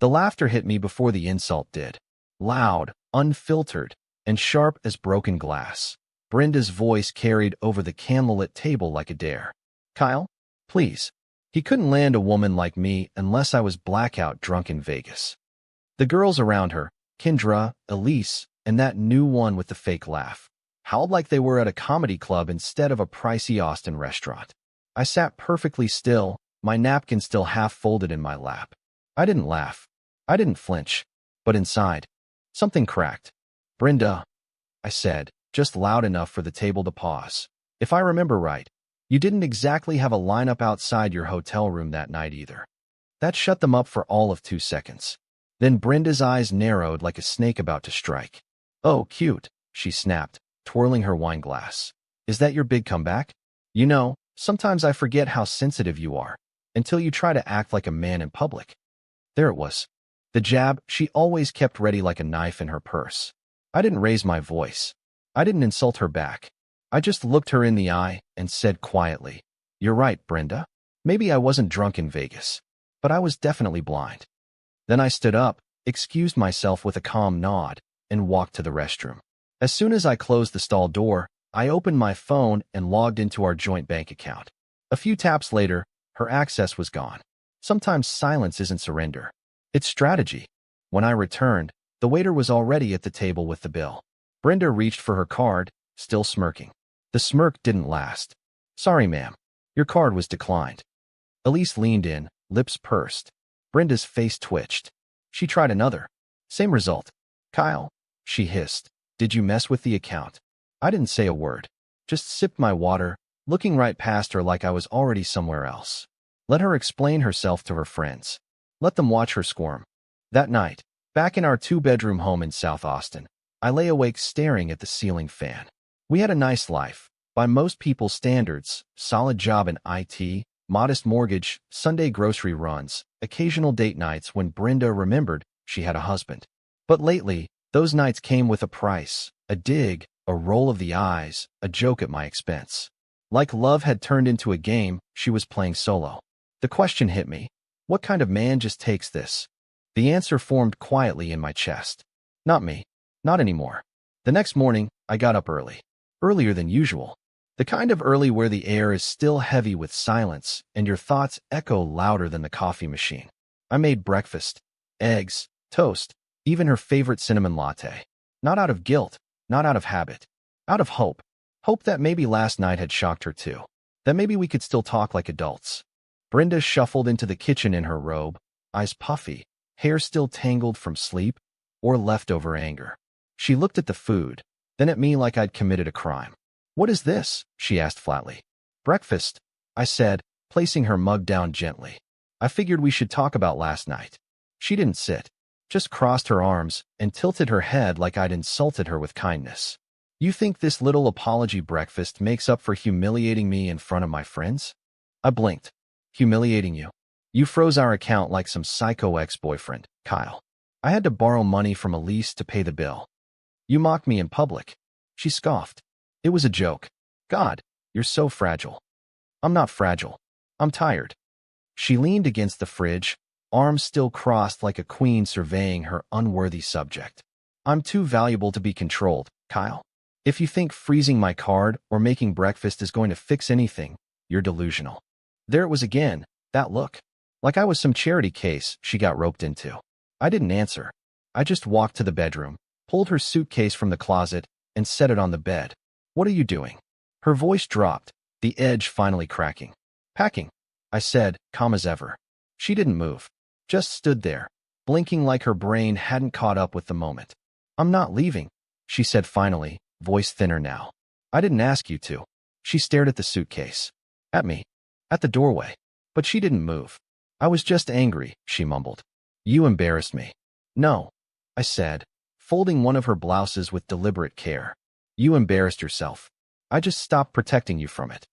The laughter hit me before the insult did. Loud, unfiltered, and sharp as broken glass. Brenda's voice carried over the candlelit table like a dare. Kyle? Please. He couldn't land a woman like me unless I was blackout drunk in Vegas. The girls around her, Kendra, Elise, and that new one with the fake laugh, howled like they were at a comedy club instead of a pricey Austin restaurant. I sat perfectly still, my napkin still half folded in my lap. I didn't laugh. I didn't flinch. But inside, something cracked. Brenda, I said, just loud enough for the table to pause. If I remember right, you didn't exactly have a lineup outside your hotel room that night either. That shut them up for all of 2 seconds. Then Brenda's eyes narrowed like a snake about to strike. Oh, cute, she snapped, twirling her wine glass. Is that your big comeback? You know, sometimes I forget how sensitive you are, until you try to act like a man in public. There it was. The jab she always kept ready like a knife in her purse. I didn't raise my voice. I didn't insult her back. I just looked her in the eye and said quietly, You're right, Brenda. Maybe I wasn't drunk in Vegas, but I was definitely blind. Then I stood up, excused myself with a calm nod, and walked to the restroom. As soon as I closed the stall door, I opened my phone and logged into our joint bank account. A few taps later, her access was gone. Sometimes silence isn't surrender. It's strategy. When I returned, the waiter was already at the table with the bill. Brenda reached for her card, still smirking. The smirk didn't last. Sorry, ma'am. Your card was declined. Elise leaned in, lips pursed. Brenda's face twitched. She tried another. Same result. Kyle, she hissed. Did you mess with the account? I didn't say a word. Just sipped my water, looking right past her like I was already somewhere else. Let her explain herself to her friends. Let them watch her squirm. That night, back in our 2-bedroom home in South Austin, I lay awake staring at the ceiling fan. We had a nice life. By most people's standards, solid job in IT, modest mortgage, Sunday grocery runs, occasional date nights when Brenda remembered she had a husband. But lately, those nights came with a price, a dig, a roll of the eyes, a joke at my expense. Like love had turned into a game she was playing solo. The question hit me. What kind of man just takes this? The answer formed quietly in my chest. Not me. Not anymore. The next morning, I got up early. Earlier than usual. The kind of early where the air is still heavy with silence and your thoughts echo louder than the coffee machine. I made breakfast. Eggs, toast, even her favorite cinnamon latte. Not out of guilt, not out of habit. Out of hope. Hope that maybe last night had shocked her too. That maybe we could still talk like adults. Brenda shuffled into the kitchen in her robe, eyes puffy, hair still tangled from sleep or leftover anger. She looked at the food, then at me like I'd committed a crime. What is this? She asked flatly. Breakfast, I said, placing her mug down gently. I figured we should talk about last night. She didn't sit, just crossed her arms and tilted her head like I'd insulted her with kindness. You think this little apology breakfast makes up for humiliating me in front of my friends? I blinked. Humiliating you? You froze our account like some psycho ex-boyfriend, Kyle. I had to borrow money from Elise to pay the bill. You mocked me in public. She scoffed. It was a joke. God, you're so fragile. I'm not fragile. I'm tired. She leaned against the fridge, arms still crossed like a queen surveying her unworthy subject. I'm too valuable to be controlled, Kyle. If you think freezing my card or making breakfast is going to fix anything, you're delusional. There it was again, that look. Like I was some charity case she got roped into. I didn't answer. I just walked to the bedroom, pulled her suitcase from the closet, and set it on the bed. What are you doing? Her voice dropped, the edge finally cracking. Packing, I said, calm as ever. She didn't move, just stood there, blinking like her brain hadn't caught up with the moment. I'm not leaving, she said finally, voice thinner now. I didn't ask you to. She stared at the suitcase. At me. At the doorway. But she didn't move. I was just angry, she mumbled. You embarrassed me. No, I said, folding one of her blouses with deliberate care. You embarrassed yourself. I just stopped protecting you from it.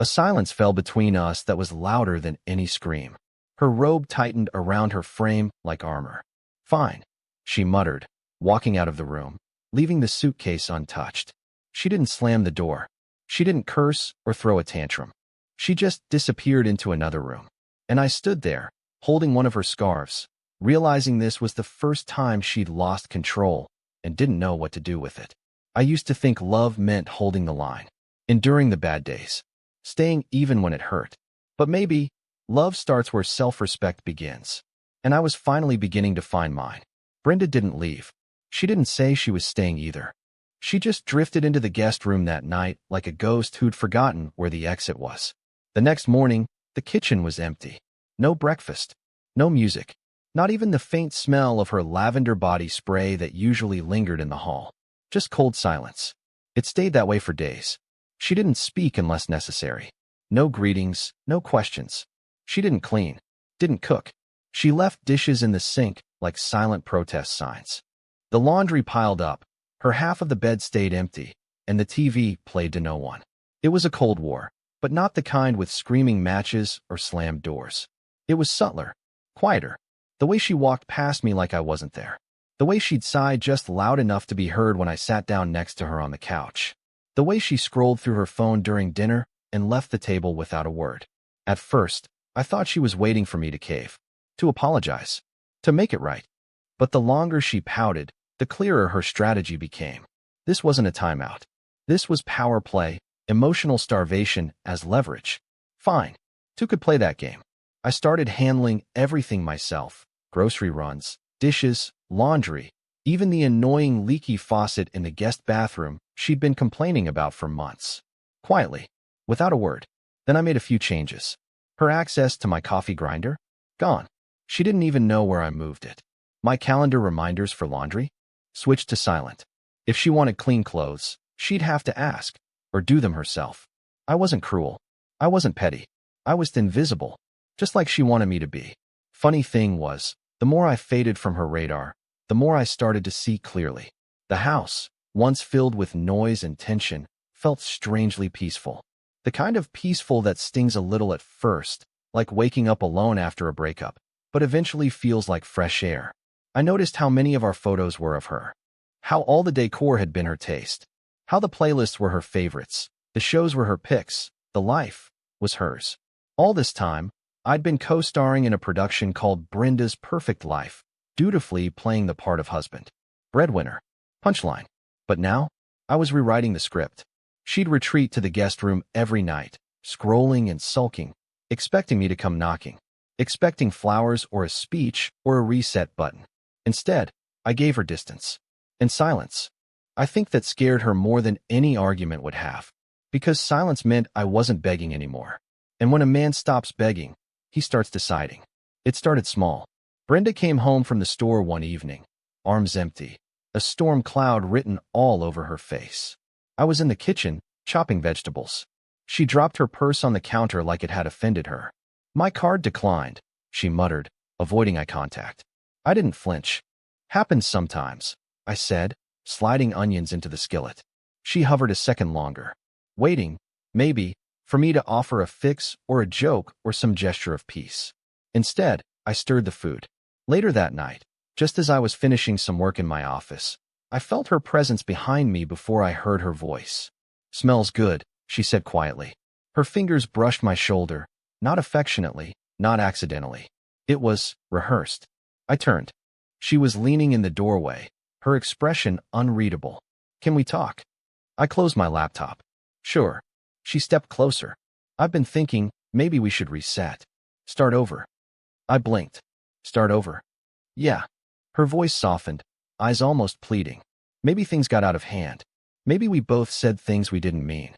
A silence fell between us that was louder than any scream. Her robe tightened around her frame like armor. Fine, she muttered, walking out of the room, leaving the suitcase untouched. She didn't slam the door. She didn't curse or throw a tantrum. She just disappeared into another room. And I stood there, holding one of her scarves, Realizing this was the first time she'd lost control and didn't know what to do with it. I used to think love meant holding the line, enduring the bad days, staying even when it hurt. But maybe love starts where self-respect begins. And I was finally beginning to find mine. Brenda didn't leave. She didn't say she was staying either. She just drifted into the guest room that night like a ghost who'd forgotten where the exit was. The next morning, the kitchen was empty. No breakfast. No music. Not even the faint smell of her lavender body spray that usually lingered in the hall. Just cold silence. It stayed that way for days. She didn't speak unless necessary. No greetings, no questions. She didn't clean. Didn't cook. She left dishes in the sink like silent protest signs. The laundry piled up. Her half of the bed stayed empty, and the TV played to no one. It was a Cold War, but not the kind with screaming matches or slammed doors. It was subtler, quieter. The way she walked past me like I wasn't there. The way she'd sigh just loud enough to be heard when I sat down next to her on the couch. The way she scrolled through her phone during dinner and left the table without a word. At first, I thought she was waiting for me to cave, to apologize, to make it right. But the longer she pouted, the clearer her strategy became. This wasn't a timeout. This was power play, emotional starvation as leverage. Fine. Two could play that game. I started handling everything myself. Grocery runs, dishes, laundry, even the annoying leaky faucet in the guest bathroom she'd been complaining about for months. Quietly, without a word. Then I made a few changes. Her access to my coffee grinder? Gone. She didn't even know where I moved it. My calendar reminders for laundry? Switched to silent. If she wanted clean clothes, she'd have to ask, or do them herself. I wasn't cruel. I wasn't petty. I was invisible, just like she wanted me to be. Funny thing was, the more I faded from her radar, the more I started to see clearly. The house, once filled with noise and tension, felt strangely peaceful. The kind of peaceful that stings a little at first, like waking up alone after a breakup, but eventually feels like fresh air. I noticed how many of our photos were of her. How all the decor had been her taste. How the playlists were her favorites. The shows were her picks. The life was hers. All this time, I'd been co-starring in a production called Brenda's Perfect Life, dutifully playing the part of husband. Breadwinner. Punchline. But now, I was rewriting the script. She'd retreat to the guest room every night, scrolling and sulking, expecting me to come knocking, expecting flowers or a speech or a reset button. Instead, I gave her distance and silence. I think that scared her more than any argument would have, because silence meant I wasn't begging anymore. And when a man stops begging, he starts deciding. It started small. Brenda came home from the store one evening, arms empty, a storm cloud written all over her face. I was in the kitchen, chopping vegetables. She dropped her purse on the counter like it had offended her. My card declined, she muttered, avoiding eye contact. I didn't flinch. Happens sometimes, I said, sliding onions into the skillet. She hovered a second longer, waiting, maybe, for me to offer a fix or a joke or some gesture of peace. Instead, I stirred the food. Later that night, just as I was finishing some work in my office, I felt her presence behind me before I heard her voice. "Smells good," she said quietly. Her fingers brushed my shoulder, not affectionately, not accidentally. It was rehearsed. I turned. She was leaning in the doorway, her expression unreadable. "Can we talk?" I closed my laptop. "Sure." She stepped closer. "I've been thinking, maybe we should reset. Start over." I blinked. "Start over?" "Yeah." Her voice softened, eyes almost pleading. "Maybe things got out of hand. Maybe we both said things we didn't mean."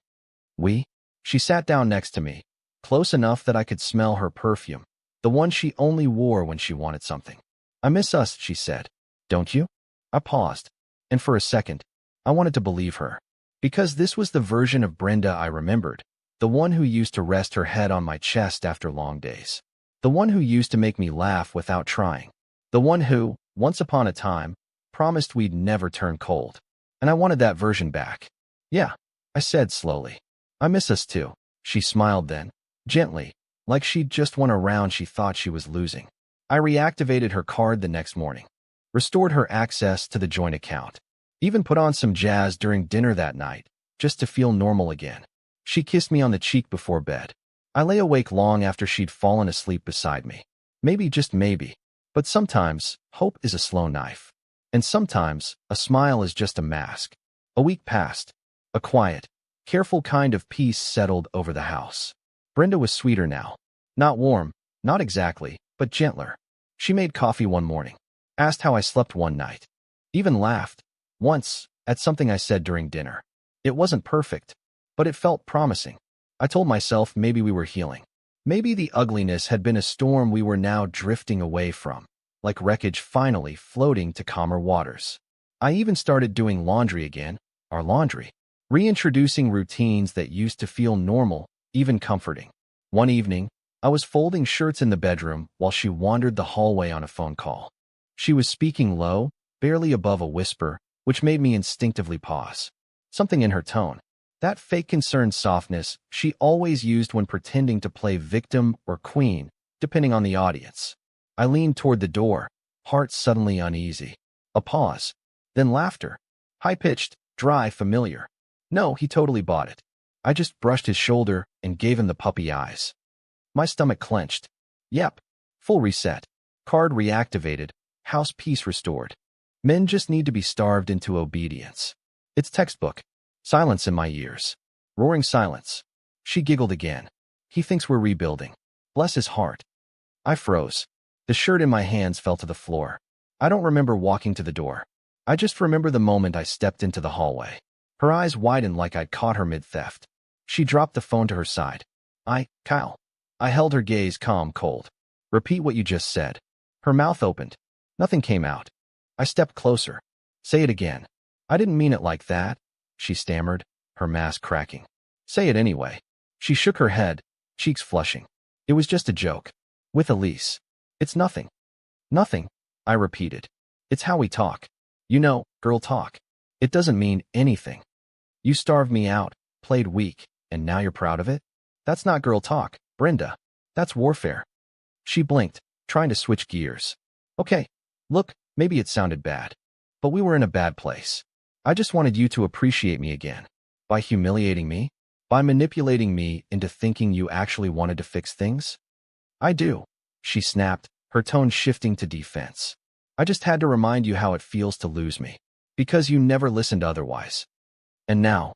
"We?" She sat down next to me, close enough that I could smell her perfume, the one she only wore when she wanted something. "I miss us," she said. "Don't you?" I paused, and for a second, I wanted to believe her. Because this was the version of Brenda I remembered, the one who used to rest her head on my chest after long days. The one who used to make me laugh without trying. The one who, once upon a time, promised we'd never turn cold. And I wanted that version back. "Yeah," I said slowly. "I miss us too." She smiled then, gently, like she'd just won a round she thought she was losing. I reactivated her card the next morning, restored her access to the joint account, even put on some jazz during dinner that night, just to feel normal again. She kissed me on the cheek before bed. I lay awake long after she'd fallen asleep beside me. Maybe, just maybe, But sometimes, hope is a slow knife. And sometimes, a smile is just a mask. A week passed. A quiet, careful kind of peace settled over the house. Brenda was sweeter now. Not warm, not exactly, but gentler. She made coffee one morning, asked how I slept one night, even laughed, once, at something I said during dinner. It wasn't perfect, but it felt promising. I told myself maybe we were healing. Maybe the ugliness had been a storm we were now drifting away from, like wreckage finally floating to calmer waters. I even started doing laundry again, our laundry, reintroducing routines that used to feel normal, even comforting. One evening, I was folding shirts in the bedroom while she wandered the hallway on a phone call. She was speaking low, barely above a whisper, which made me instinctively pause. Something in her tone, that fake concerned softness she always used when pretending to play victim or queen, depending on the audience. I leaned toward the door, heart suddenly uneasy. A pause, then laughter. High-pitched, dry, familiar. No, he totally bought it. I just brushed his shoulder and gave him the puppy eyes. My stomach clenched. Yep. Full reset. Card reactivated. House peace restored. Men just need to be starved into obedience. It's textbook. Silence in my ears. Roaring silence. She giggled again. He thinks we're rebuilding. Bless his heart. I froze. The shirt in my hands fell to the floor. I don't remember walking to the door. I just remember the moment I stepped into the hallway. Her eyes widened like I'd caught her mid-theft. She dropped the phone to her side. Kyle. I held her gaze calm, cold. Repeat what you just said. Her mouth opened. Nothing came out. I stepped closer. Say it again. I didn't mean it like that, she stammered, her mask cracking. Say it anyway. She shook her head, cheeks flushing. It was just a joke. With Elise. It's nothing. Nothing, I repeated. It's how we talk. You know, girl talk. It doesn't mean anything. You starved me out, played weak, and now you're proud of it? That's not girl talk, Brenda. That's warfare. She blinked, trying to switch gears. Okay, look, maybe it sounded bad. But we were in a bad place. I just wanted you to appreciate me again. By humiliating me? By manipulating me into thinking you actually wanted to fix things? I do, she snapped, her tone shifting to defense. I just had to remind you how it feels to lose me. Because you never listened otherwise. And now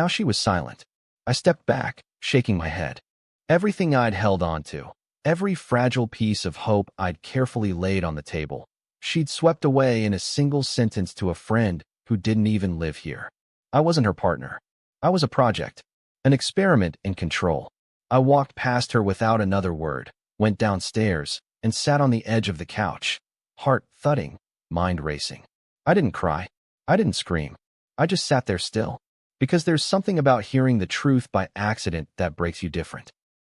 she was silent. I stepped back, shaking my head. Everything I'd held on to, every fragile piece of hope I'd carefully laid on the table, she'd swept away in a single sentence to a friend who didn't even live here. I wasn't her partner. I was a project, an experiment in control. I walked past her without another word, went downstairs, and sat on the edge of the couch, heart thudding, mind racing. I didn't cry. I didn't scream. I just sat there still. Because there's something about hearing the truth by accident that breaks you different.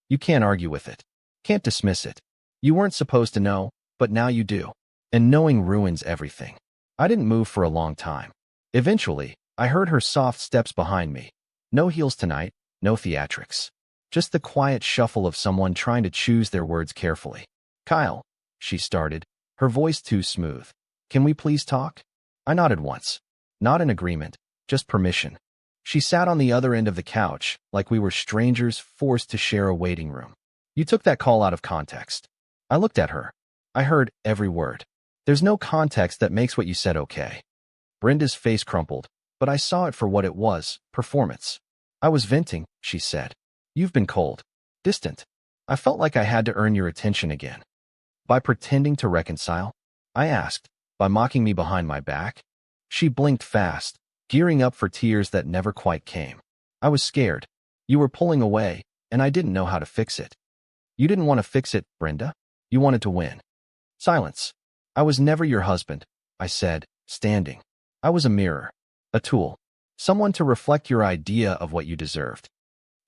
You can't argue with it. Can't dismiss it. You weren't supposed to know, but now you do. And knowing ruins everything. I didn't move for a long time. Eventually, I heard her soft steps behind me. No heels tonight, no theatrics. Just the quiet shuffle of someone trying to choose their words carefully. Kyle, she started, her voice too smooth. Can we please talk? I nodded once. Not an agreement, just permission. She sat on the other end of the couch, like we were strangers forced to share a waiting room. You took that call out of context. I looked at her. I heard every word. There's no context that makes what you said okay. Brenda's face crumpled, but I saw it for what it was, performance. I was venting, she said. You've been cold, distant. I felt like I had to earn your attention again. By pretending to reconcile? I asked. By mocking me behind my back? She blinked fast, gearing up for tears that never quite came. I was scared. You were pulling away, and I didn't know how to fix it. You didn't want to fix it, Brenda. You wanted to win. Silence. I was never your husband, I said, standing. I was a mirror, a tool, someone to reflect your idea of what you deserved.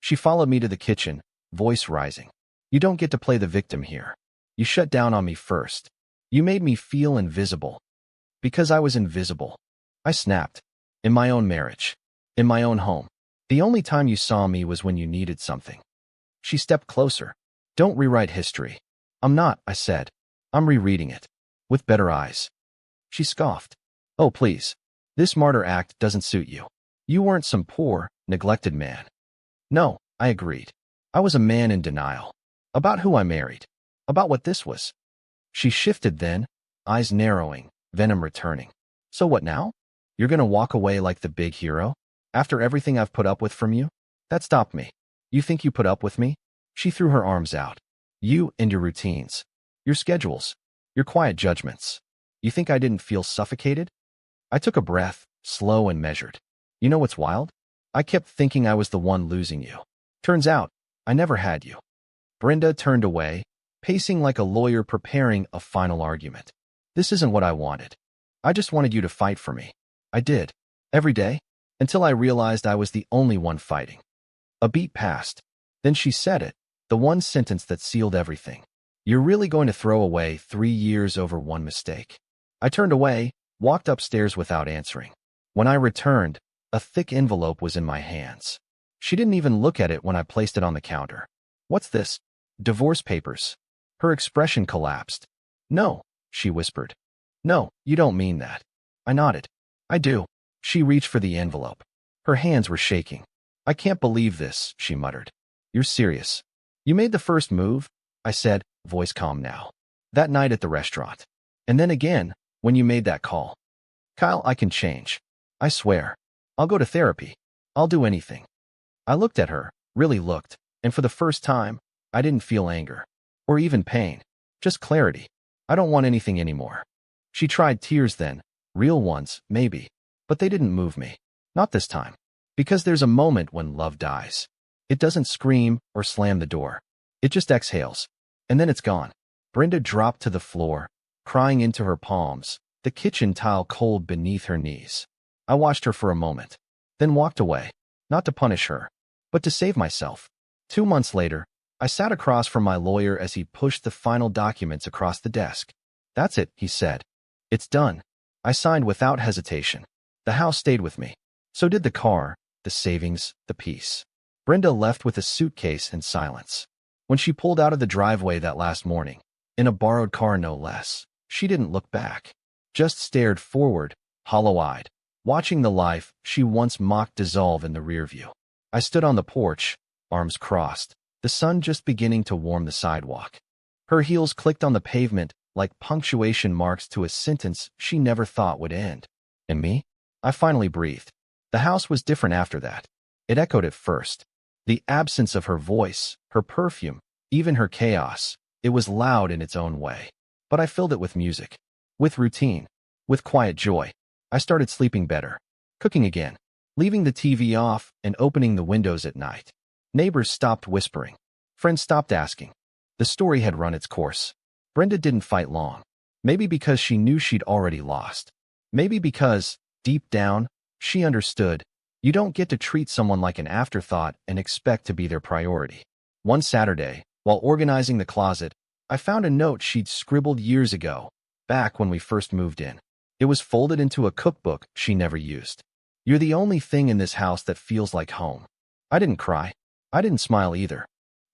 She followed me to the kitchen, voice rising. You don't get to play the victim here. You shut down on me first. You made me feel invisible. Because I was invisible. I snapped. In my own marriage. In my own home. The only time you saw me was when you needed something. She stepped closer. Don't rewrite history. I'm not, I said. I'm rereading it. With better eyes. She scoffed. Oh, please. This martyr act doesn't suit you. You weren't some poor, neglected man. No, I agreed. I was a man in denial. About who I married. About what this was. She shifted then, eyes narrowing, venom returning. So what now? You're gonna walk away like the big hero? After everything I've put up with from you? That stopped me. You think you put up with me? She threw her arms out. You and your routines. Your schedules. Your quiet judgments. You think I didn't feel suffocated? I took a breath, slow and measured. You know what's wild? I kept thinking I was the one losing you. Turns out, I never had you. Brenda turned away, pacing like a lawyer preparing a final argument. This isn't what I wanted. I just wanted you to fight for me. I did. Every day. Until I realized I was the only one fighting. A beat passed. Then she said it, the one sentence that sealed everything. You're really going to throw away 3 years over one mistake. I turned away, walked upstairs without answering. When I returned, a thick envelope was in my hands. She didn't even look at it when I placed it on the counter. What's this? Divorce papers. Her expression collapsed. No, she whispered. No, you don't mean that. I nodded. I do. She reached for the envelope. Her hands were shaking. I can't believe this, she muttered. You're serious. You made the first move, I said, voice calm now. That night at the restaurant. And then again, when you made that call. Kyle, I can change. I swear. I'll go to therapy. I'll do anything. I looked at her, really looked, and for the first time, I didn't feel anger. Or even pain. Just clarity. I don't want anything anymore. She tried tears then, real ones, maybe. But they didn't move me. Not this time. Because there's a moment when love dies. It doesn't scream or slam the door. It just exhales. And then it's gone. Brenda dropped to the floor, crying into her palms, the kitchen tile cold beneath her knees. I watched her for a moment, then walked away, not to punish her, but to save myself. 2 months later, I sat across from my lawyer as he pushed the final documents across the desk. That's it, he said. It's done. I signed without hesitation. The house stayed with me. So did the car, the savings, the peace. Brenda left with a suitcase and silence. When she pulled out of the driveway that last morning, in a borrowed car no less, she didn't look back. Just stared forward, hollow-eyed, watching the life she once mocked dissolve in the rear view. I stood on the porch, arms crossed, the sun just beginning to warm the sidewalk. Her heels clicked on the pavement like punctuation marks to a sentence she never thought would end. And me? I finally breathed. The house was different after that. It echoed at first. The absence of her voice, her perfume, even her chaos, it was loud in its own way. But I filled it with music, with routine, with quiet joy. I started sleeping better, cooking again, leaving the TV off and opening the windows at night. Neighbors stopped whispering. Friends stopped asking. The story had run its course. Brenda didn't fight long. Maybe because she knew she'd already lost. Maybe because, deep down, she understood. You don't get to treat someone like an afterthought and expect to be their priority. One Saturday, while organizing the closet, I found a note she'd scribbled years ago, back when we first moved in. It was folded into a cookbook she never used. You're the only thing in this house that feels like home. I didn't cry. I didn't smile either.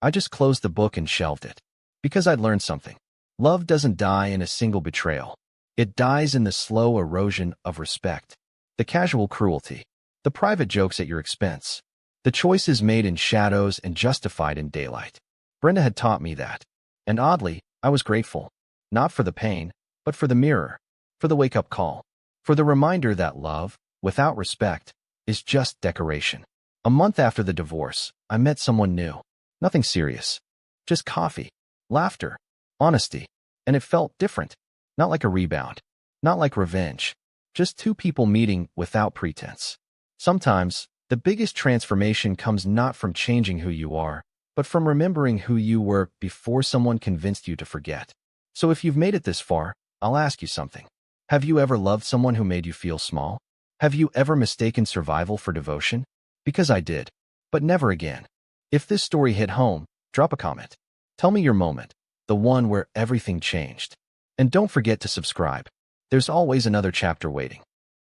I just closed the book and shelved it. Because I'd learned something. Love doesn't die in a single betrayal. It dies in the slow erosion of respect. The casual cruelty. The private jokes at your expense. The choices made in shadows and justified in daylight. Brenda had taught me that. And oddly, I was grateful. Not for the pain, but for the mirror. For the wake-up call. For the reminder that love, without respect, is just decoration. A month after the divorce, I met someone new. Nothing serious. Just coffee, laughter, honesty. And it felt different. Not like a rebound. Not like revenge. Just two people meeting without pretense. Sometimes, the biggest transformation comes not from changing who you are, but from remembering who you were before someone convinced you to forget. So if you've made it this far, I'll ask you something. Have you ever loved someone who made you feel small? Have you ever mistaken survival for devotion? Because I did. But never again. If this story hit home, drop a comment. Tell me your moment, the one where everything changed. And don't forget to subscribe. There's always another chapter waiting.